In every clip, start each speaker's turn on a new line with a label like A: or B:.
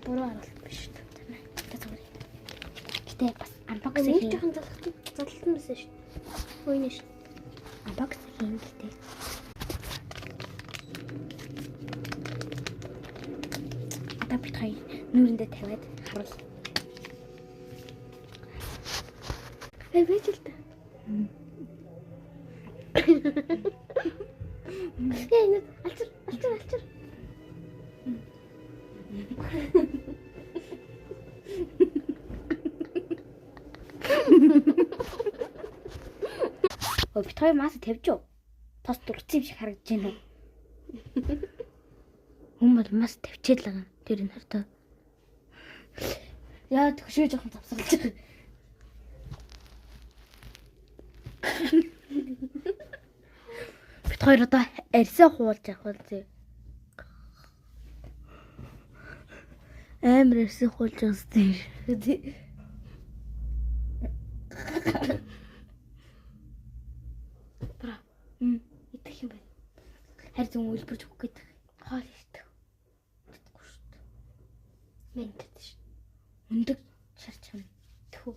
A: буруу харуулт биш шүү дээ. Гэтэ бас unbox хийх жоохон золтон байсан шүү. Хөөе шүү. Unbox хийх гэдэг. Одоо бид хоёр нүүрэндээ тавиад харуул. Байж л та. Яа, алчир. Өө бид хоёр мас тавьж уу? Тос дурцсан юм шиг харагдаж байна уу? Хүмүүс мас тавьчаад л байгаа. Тэр энэ хартаа. Яа төгшөө жоохон завсарлаж байгаа. Бид хоёр одоо арьсаа хуулж авах үгүй. Амар арьсаа хуулж авсан. Бра. Идэх юм байна. Харин зөв үлбэрж өгөх гээд хоол идэх. Идэхгүй шүү дээ. Мэнтэд шүү. Өндөг шарч юм. Тхүү.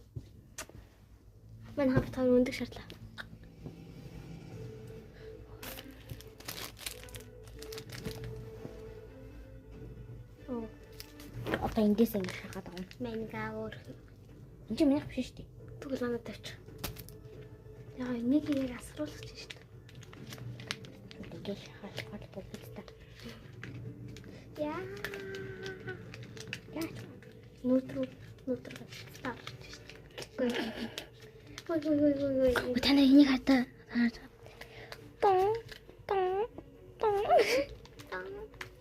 A: Мань хавтаа өндөг шартлаа. Одоо эндээс ингэ шахаад байгаа юм. Манга өөр. Энд чинь минийх биш шүү дээ. Тэгвэл манаа тавьчих. Яа, нэг яг асруулах чинь шүү дээ. Тэгэж шахаад болчихсон. Яа. Нүтрүү таарч шүү дээ. Ой. Таны энийг хатаа.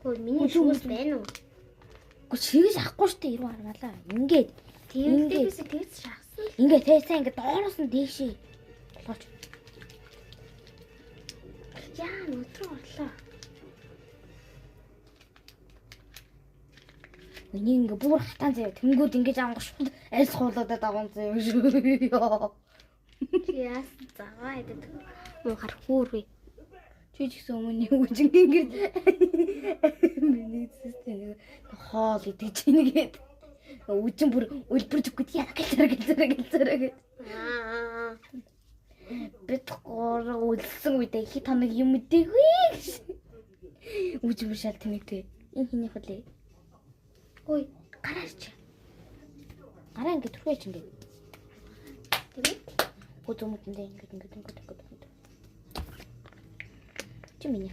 A: Ой, миний шүүс байна уу? Чигээс авахгүй шүү дээ 90 гаргалаа. Ингээд тэгээс шахсан. Ингээд тээсээ ингээд доороос нь дээшээ болгооч. Яа, нүтрүү орлоо. Миний ингээд бүр хатан заяа тэнгүүд ингээд ангаш айлс хуулаад аван заяа шүү. Яас заваа идэв. Муу хар хүүрвэ. Чи ч гэсэн өмнө юу ч ингээд миний систем хоол идэж ийн гээд үжин бүр үлбэрж өгөх гээд гэлзэрэг. Бид гоор үлдсэн үедээ хит хоног юм мэдээгүй. Үжин бүр шал тэмээтэй. Энэ хинийх үлээ. Ой, гараач. Гараа ингээд түрхээч ингээд. Тэгээд гүзэмэдэндээ ингээд. Чи миний